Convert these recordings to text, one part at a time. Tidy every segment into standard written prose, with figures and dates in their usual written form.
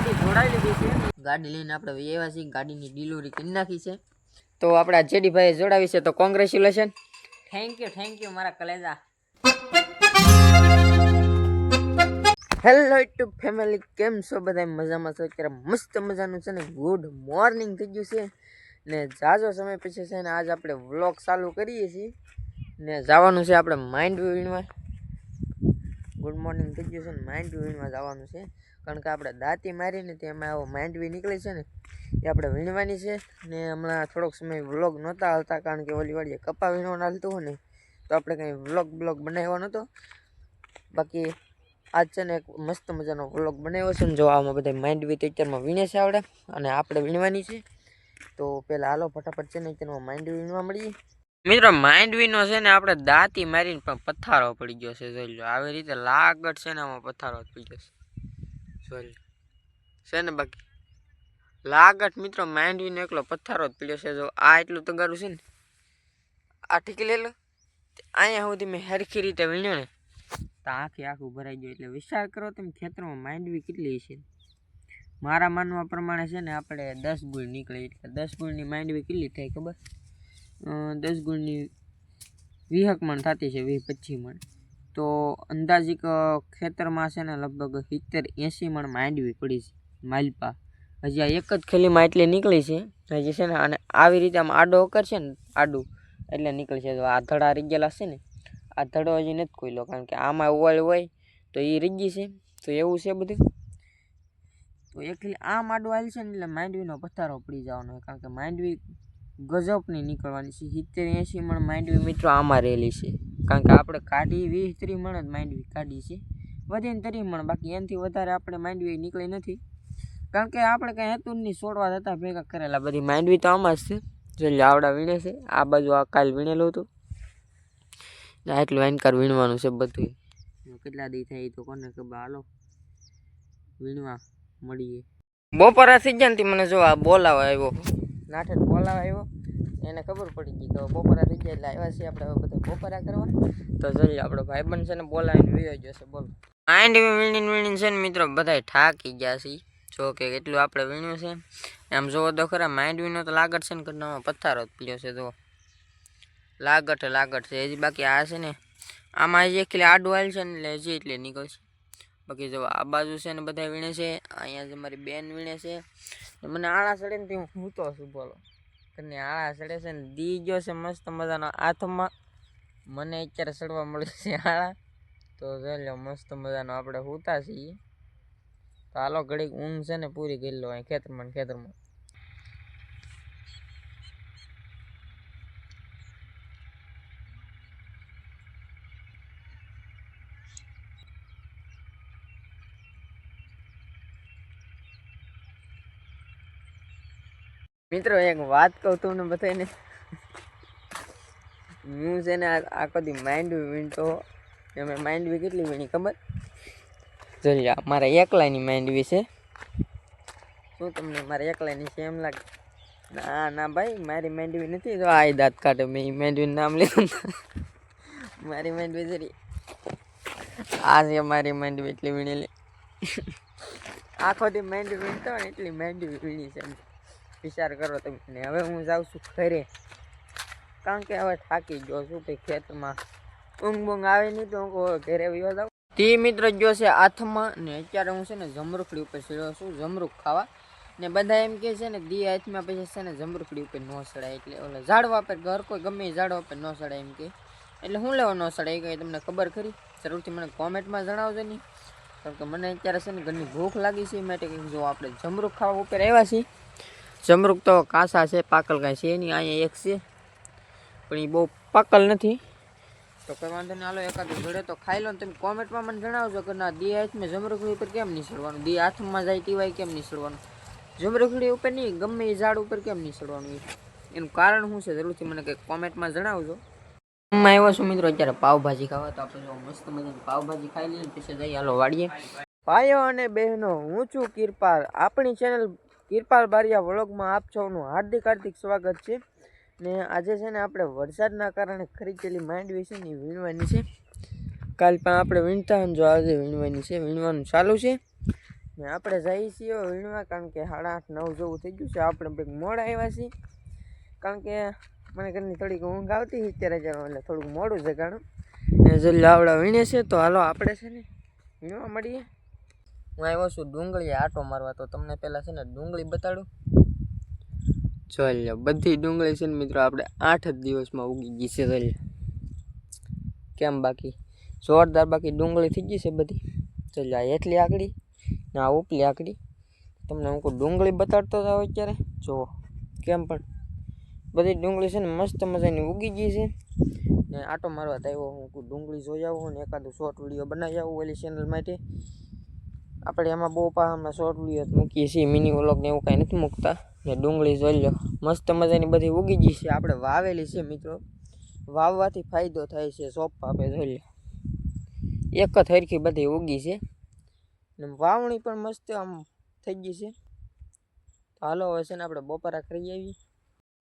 ગાડી જોડાઈ લીધી છે, ગાડી લઈને આપણે આવ્યા છીએ, ગાડીની ડિલિવરી કરી નાખી છે. તો આપણા જેડીભાઈ જોડાવી છે, તો કોંગ્રેચ્યુલેશન. થેન્ક યુ મારા કલેજા. હેલો યુટ્યુબ ફેમિલી, કેમ છો બધા? મજામાં છો? અત્યારે મસ્ત મજાનું છે ને ગુડ મોર્નિંગ થઈ ગયું છે ને જાજો સમય પછી છે ને આજ આપણે વ્લોગ ચાલુ કરીએ છીએ ને જવાનું છે આપણે માઇન્ડ વીણમાં. ગુડ મોર્નિંગ થઈ ગયું છે ને માઇન્ડ વીણમાં જવાનું છે, કારણ કે આપણે દાંતી મારીને તેમાં આવો માંડવી નીકળે છે ને એ આપણે વીણવાની છે. ને હમણાં થોડોક સમય વ્લોગ નહોતા હાલતા, કારણ કે ઓલી વાડીએ કપા વીણવાનું હાલતું હોય ને તો આપણે કંઈ વ્લોગ બનાવ્યો નહોતો. બાકી આજ છે ને એક મસ્ત મજાનો વ્લોગ બનાવ્યો છે ને જો આમાં બધા માંડવી અત્યારમાં વીણે છે આવડે અને આપણે વીણવાની છે. તો પહેલાં હાલો ફટાફટ છે ને અત્યારમાં માંડવી વીણવા મળીએ. મિત્રો માંડવીનો છે ને આપણે દાંતી મારીને પણ પથ્થારો પડી ગયો છે, જોઈ લો આવી રીતે લાગટ છે ને આમાં પથ્થારો પડી ગયો છે, જોઈ લો છે ને. બાકી લાગટ મિત્રો માંડવીનો એકલો પથ્થારો જ પીડ્યો છે. જો આ એટલું તગારું છે ને આ ઠીકી લે લો, અહીંયા સુધી મેં સરખી રીતે વીણ્યો ને તો આખું ભરાઈ ગયું. એટલે વિચાર કરો તમે ખેતરમાં માંડવી કેટલી છે. મારા માનવા પ્રમાણે છે ને આપણે 10 ગુણ નીકળે, એટલે 10 ગુણની માંડવી કેટલી થાય ખબર? 10 ગુણની 20 મણ થતી છે, 20-25 મણ. તો અંદાજિક ખેતરમાં છે ને લગભગ 70-80 મણ માંડવી પડી છે માલપા. હજી આ એક જ ખેલીમાં એટલી નીકળી છે હજી છે ને. અને આવી રીતે આમ આડો કરશે ને આડું એટલે નીકળશે. જો આ ધડા રહી ગયેલા છે ને, આ ધડો હજી નથી ખોલ્યો, કારણ કે આમાં ઓળ હોય તો એ રીગી છે. તો એવું છે બધું. તો એકલી આમ આડું હાલ છે ને એટલે માંડવીનો પથ્થારો પડી જવાનો હોય, કારણ કે માંડવી ગજબની નીકળવાની છે. 70-80 મણ માંડવી મિત્રો આમાં રહેલી છે, કારણ કે આપણે કાઢી 20-30 મણ જ માંડવી કાઢી છે, વધીને 30 મણ. બાકી એનાથી વધારે આપણે માંડવી નીકળી નથી, કારણ કે આપણે કંઈ હતું નહીં, છોડવા જતા ભેગા કરેલા. બધી માંડવી તો આમાં જ છે. જો આવડા વીણે છે, આ બાજુ આ કાલ વીણેલું હતું, એટલું એનકાર વીણવાનું છે બધું. કેટલા દી થાય તો કોને ખબર. હાલો વીણવા મળીએ. બપોરા થઈ ગયા ને મને જો આ બોલાવા આવ્યો, નાઠે બોલાવા આવ્યો, એને ખબર પડી ગઈ કે બપોરા થઈ ગયા એટલે આવ્યા છીએ આપણે હવે બધા બપોરા કરવા. તો જોઈએ આપણો ભાઈબંધ છે ને બોલાવીને વીયો જશે. બોલો માંડવી વીણીને છે ને મિત્રો બધા થાકી ગયા છે. જો કે એટલું આપણે વીણ્યું છે. આમ જોવો તો ખરા માંડવીનો તો લાગટ છે ને ઘરનામાં પથ્થારો જ પીડ્યો છે. જો લાગટ છે હજી. બાકી આ છે ને આમાં હજી એકલી આડું હાલ છે ને એટલે હજી એટલે નીકળશે. બાકી જો આ બાજુ છે ને બધા વીણે છે. અહીંયા જે મારી બેન વીણે છે. મને આળા ચડે ને હું સૂતો છું. બોલો તને આળા ચડે છે ને દી ગયો છે મસ્ત મજાનો હાથમાં. મને અત્યારે ચડવા મળે છે આળા. તો જોઈ લો મસ્ત મજાનો આપણે સૂતા છીએ. તો હાલો ઘડીક ઊંઘ છે ને પૂરી કરી લો અહીં ખેતરમાં. મિત્રો એક વાત કહું તમને બધાને, હું છે ને આખો દી માંડવી વીણતો. મેં માંડવી કેટલી વીણી ખબર? જોઈએ મારા એકલાની માંડવી છે. શું તમને મારા એકલાની છે એમ લાગે? ના ભાઈ, મારી માંડવી નથી. તો આ દાંત કાઢે, મેં માંડવીનું નામ લીધું. મારી માંડવી જરી આ છે મારી માંડવી એટલી વીણેલી. આખો દી માંડવી વીણતો હોય ને એટલી માંડવી વીણી છે. વિચાર કરો તમે. હવે હું જાઉં છું ઘરે, કારણ કે હવે થાકી ગયો છું. ભાઈ ખેતરમાં ઊંઘ આવે નહીં તો હું ઘરે વયો જાઉં. તે મિત્ર ગયો છે હાથમાં ને અત્યારે હું છે ને જમરૂખડી ઉપર ચડ્યો છું જમરૂખ ખાવા. ને બધા એમ કહે છે ને દી હાથમાં પછી છે ને જમરૂખડી ઉપર ન ચડાય, એટલે ઓલે ઝાડવા પર ઘર કોઈ ગમે એ ઝાડવા પર ન ચડાય એમ કે. એટલે હું લેવા ન ચડાય કંઈ તમને ખબર ખરી? જરૂરથી મને કોમેન્ટમાં જણાવજો નહીં, કારણ કે મને અત્યારે છે ને ઘરની ભૂખ લાગી છે. એ માટે કંઈક જો આપણે જમરૂખ ખાવા ઉપર આવ્યા છીએ. જમરૂખ તો કાસા છે, પાકલ કાંઈ છે નહીં. અહીંયા એક છે પણ એ બહુ પાકલ નથી. તો કોઈ વાંધો નહીં, હાલો એકાદું જોડે તો ખાઈ લો ને તમે કોમેન્ટમાં મને જણાવજો કે ના દી હાથમાં જમરૂખડી ઉપર કેમ નહીં ચડવાનું, દી હાથમાં જાય ટીવાય કેમ નહીં ચડવાનું, જમરૂખડી ઉપર નહીં ગમે એ ઝાડ ઉપર કેમ નહીં ચડવાનું, એનું કારણ શું છે જરૂરથી મને કંઈક કોમેન્ટમાં જણાવજો. હું આવ્યો છું મિત્રો અત્યારે પાવભાજી ખાવા. તો આપણે જો મસ્ત મજાની પાવભાજી ખાઈ લઈએ પછી જઈએ હાલો વાડીએ. ભાઈઓ અને બહેનો, હું છું કિરપાલ. આપણી ચેનલ કિરપાલ બારિયા વ્લોગમાં આપ સૌનું હાર્દિક સ્વાગત છે. ને આજે છે ને આપણે વરસાદના કારણે ખરીદેલી માંડવી છે ને એ વીણવાની છે. કાલ પણ આપણે વીણતા જો આજે વીણવાની છે, વીણવાનું ચાલુ છે. ને આપણે જઈએ છીએ વીણવા, કારણ કે 8:30-9 જેવું થઈ ગયું છે. આપણે કંઈક મોડા આવ્યા છીએ, કારણ કે મને ઘરની થોડીક ઊંઘ આવતી અત્યારે એટલે થોડુંક મોડું જગાડું ને જલ્દી આવડા વીણે છે. તો હાલો આપણે છે ને વીણવા મળીએ. હું આવ્યો છું ડુંગળી આટો મારવા, તો તમને પહેલાં છે ને ડુંગળી બતાડું. ચાલ્યો, બધી ડુંગળી છે ને મિત્રો આપણે 8 જ દિવસમાં ઉગી ગઈ છે. ચાલ્યો કેમ બાકી જોરદાર, બાકી ડુંગળી થઈ ગઈ છે બધી. ચાલ્યો આ એટલી આકડી ને આ ઉપલી આકડી, તમને હું કોઈ ડુંગળી બતાડતો જાવ અત્યારે. જુઓ કેમ પણ બધી ડુંગળી છે ને મસ્ત મજાની ઉગી ગઈ છે. ને આટો મારવા આવ્યો હું કોઈ ડુંગળી જોઈ આવું ને એકાદું શોર્ટ વિડીયો બનાવી આવું ઓલી ચેનલ માટે. આપણે એમાં બહુ પાસમાં શોર્ટ વિડીયો મૂકીએ છીએ, મિની વ્લોગ ને એવું કાંઈ નથી મૂકતા. ને ડુંગળી જોઈ લો મસ્ત મજાની બધી ઉગી ગઈ છે. આપણે વાવેલી છે મિત્રો, વાવવાથી ફાયદો થાય છે. સોપ આપે જોઈ લો એક જ હરખી બધી ઉગી છે ને વાવણી પણ મસ્ત આમ થઈ ગઈ છે. હાલો હવે છે ને આપણે બપોરા કરી આવી.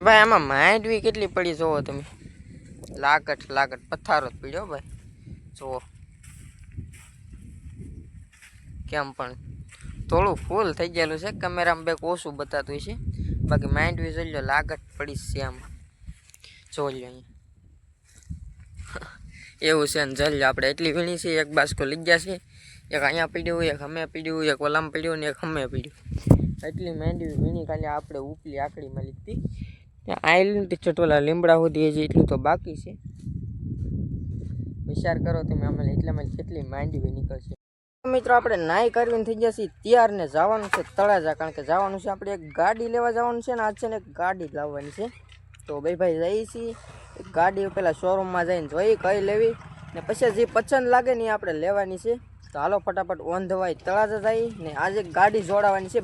ભાઈ આમાં માંડવી કેટલી પડી જોવો તમે, લાગટ પથ્થારો જ પીડ્યો ભાઈ. જુઓ કેમ પણ થોડું ફૂલ થઈ ગયેલું છે, કેમેરામાં બેક ઓછું બતાતું છે. બાકી માંડવી જોઈ લો લાગટ પડી છે આમાં, જોઈ લો અહીંયા એવું છે ને. જલ્દી આપણે એટલી વીણી છે, એક બાસ્કો લઈ ગયા છે, એક અહીંયા પીડ્યું, એક હમે પીડ્યું, એક ઓલામ પીડ્યું ને એક હમે પીડ્યું. એટલી માંડવી વીણી ખાલી આપણે ઉપલી આકડીમાં લીધી. આઈલથી ચટોલા લીમડા સુધી હજી એટલું તો બાકી છે. વિચાર કરો તમે આમાં એટલામાં કેટલી માંડવી નીકળશે. મિત્રો આપણે નાઈ કરવીને થઈ ગયા છીએ તૈયાર ને જવાનું છે તળાજા, કારણ કે જવાનું છે આપણે એક ગાડી લેવા જવાનું છે ને આજ છે ને એક ગાડી લાવવાની છે. તો ભાઈ જઈએ છીએ એક ગાડી પેલા શોરૂમમાં જઈને જોઈ કઈ લેવી ને પછી જે પસંદ લાગે ને એ આપણે લેવાની છે. તો હાલો ફટાફટ ઓન ધ વાય તળાજા જઈએ ને આજે ગાડી જોડાવાની છે.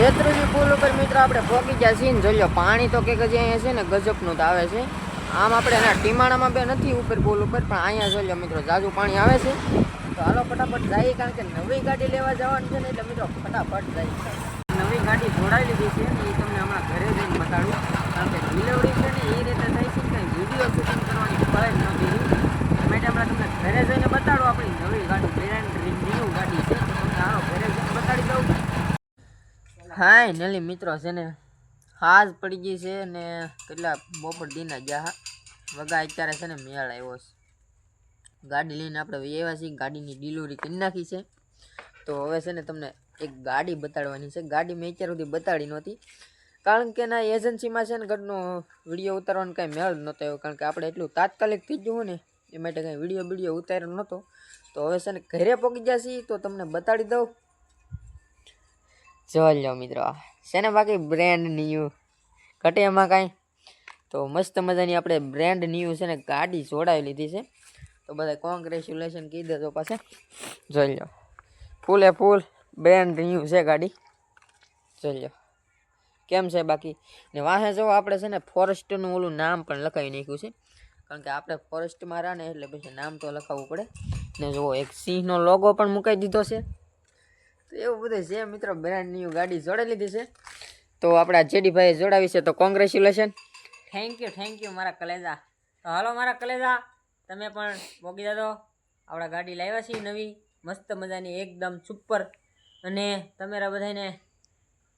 શેત્રુંજી પુલ ઉપર મિત્રો આપણે પહોંચી ગયા છીએ ને જોઈ લો પાણી તો કે હજી અહીંયા છે ને ગજબનું તો આવે છે. આમ આપણે એના ટીમાણામાં બે નથી ઉપર પુલ ઉપર, પણ અહીંયા જોઈ લો મિત્રો જાજુ પાણી આવે છે. તો હાલો ફટાફટ જઈએ, કારણ કે નવી ગાડી લેવા જવાની છે ને એટલે મિત્રો ફટાફટ જઈએ. નવી ગાડી જોડાઈ લીધી છે ને એ તમને હમણાં ઘરે જઈને બતાડું, કારણ કે ડિલિવરી છે ને એ રીતે થાય છે કે વિડીયો શૂટિંગ કરવાની ફરજ નહોતી. માટે હમણાં તમને ઘરે જઈને બતાડું આપણી નવી ગાડી બ્રેન્ડ ન્યૂ ગાડી છે. તમને હાલો ઘરે જઈને બતાડી દઉં. હા નલી મિત્રો છે ને હાજ પડી ગઈ છે ને કેટલા બપોર દીના ગયા વગા અત્યારે છે ને મેળ આવ્યો છે. ગાડી લઈને આપણે આવ્યા છીએ, ગાડીની ડિલિવરી કરી નાખી છે. તો હવે છે ને તમને એક ગાડી બતાડવાની છે. ગાડી મેં અત્યાર સુધી બતાડી નહોતી, કારણ કે ના એજન્સીમાં છે ને ઘરનો વિડીયો ઉતારવાનો કાંઈ મેળ નહોતો આવ્યો, કારણ કે આપણે એટલું તાત્કાલિક થઈ ગયું ને એ માટે કાંઈ વિડીયો ઉતાર્યો નહોતો. તો હવે છે ને ઘરે પહોંચી ગયા છીએ તો તમને બતાડી દઉં. ચાલો મિત્રો છે ને બાકી બ્રેન્ડ ન્યૂ ઘટે એમાં કાંઈ. તો મસ્ત મજાની આપણે બ્રેન્ડ ન્યૂ છે ને ગાડી જોડાવી લીધી છે. તો બધા કોંગ્રેચ્યુલેશન કહી દેજો પાછા. જોઈ લો ફૂલે ફૂલ બ્રેન્ડ ન્યૂ છે ગાડી. જોઈ લો કેમ છે બાકી. ને વાહે જો આપણે છે ને ફોરેસ્ટનું ઓલું નામ પણ લખાવી નાખ્યું છે, કારણ કે આપણે ફોરેસ્ટમાં રહ્યા ને એટલે પછી નામ તો લખાવવું પડે. ને જુઓ એક સિંહનો લોગો પણ મુકાઈ દીધો છે. તો એવું બધું છે મિત્રો, બ્રાન્ડ ન્યૂ ગાડી જોડાઈ લીધી છે. તો આપણા જેડીભાઈએ જોડાવી છે, તો કોંગ્રેચ્યુલેશન. થેન્ક યુ મારા કલેજા. તો હાલો મારા કલેજા તમે પણ મોગી દાદો આપણા ગાડી લાવ્યા છીએ નવી મસ્ત મજાની એકદમ સુપર. અને તમારા બધાને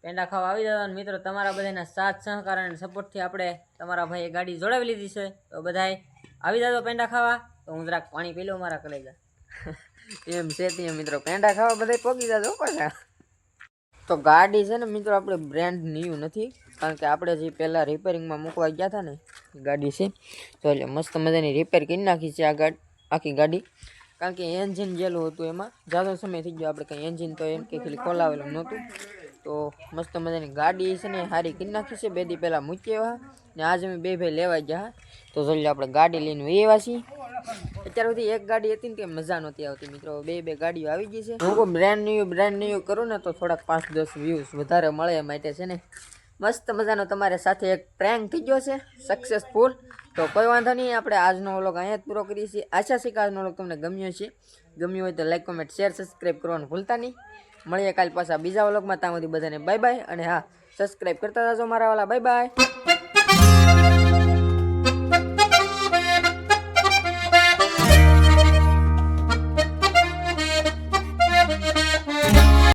પેંડા ખાવા આવી જતા મિત્રો, તમારા બધાના સાથ સહકાર અને સપોર્ટથી આપણે તમારા ભાઈએ ગાડી જોડાવી લીધી છે. તો બધાએ આવી જતો પેંડા ખાવા. તો હું જરાક પાણી પી લઉં મારા કલેજા. એમ છે ત્યાં મિત્રો પેંડા ખાવા બધા પોગી જજો પાછા. તો ગાડી છે ને મિત્રો આપણે બ્રેન્ડ ન્યૂ નથી, કારણ કે આપણે જે પહેલાં રિપેરિંગમાં મૂકવા ગયા હતા ને એ ગાડી છે. તો એટલે મસ્ત મજાની રિપેર કરી નાખી છે આ આખી ગાડી. કારણ કે એન્જિન જેલું હતું એમાં ઝાઝો સમય થઈ ગયો આપણે કંઈ એન્જિન તો એમ કે ખાલી ખોલાવેલું નહોતું. તો મસ્ત મજાની ગાડી છે ને સારી કરી નાખી છે. 2 દી પહેલાં મૂકી આવ્યા ને આજ અમે 2 ભાઈ લેવા ગયા. તો જોઈ આપણે ગાડી લઈને આવ્યા છીએ. અત્યાર સુધી એક ગાડી હતી ને કે મજા નહોતી આવતી મિત્રો. 2 ગાડીઓ આવી ગઈ છે. હું બ્રાન્ડ ન્યુ કરું ને તો થોડાક 5-10 વ્યૂઝ વધારે મળે એ માટે છે ને મસ્ત મજાનો તમારે સાથે એક પ્રેન્ક થઈ ગયો છે સક્સેસફુલ. તો કોઈ વાંધો નહીં, આપણે આજનો વ્લોગ અહીંયા જ પૂરો કરીએ છીએ. આશા છે કે આજનો વ્લોગ તમને ગમ્યો છે. ગમ્યું હોય તો લાઈક, કોમેન્ટ, શેર, સબસ્ક્રાઈબ કરવાનું ભૂલતા નહીં. મળીએ કાલ પાછા બીજા વ્લોગમાં. ત્યાં સુધી બધાને બાય બાય. અને હા, સબસ્ક્રાઈબ કરતા જાજો મારા વાલા. Bye bye.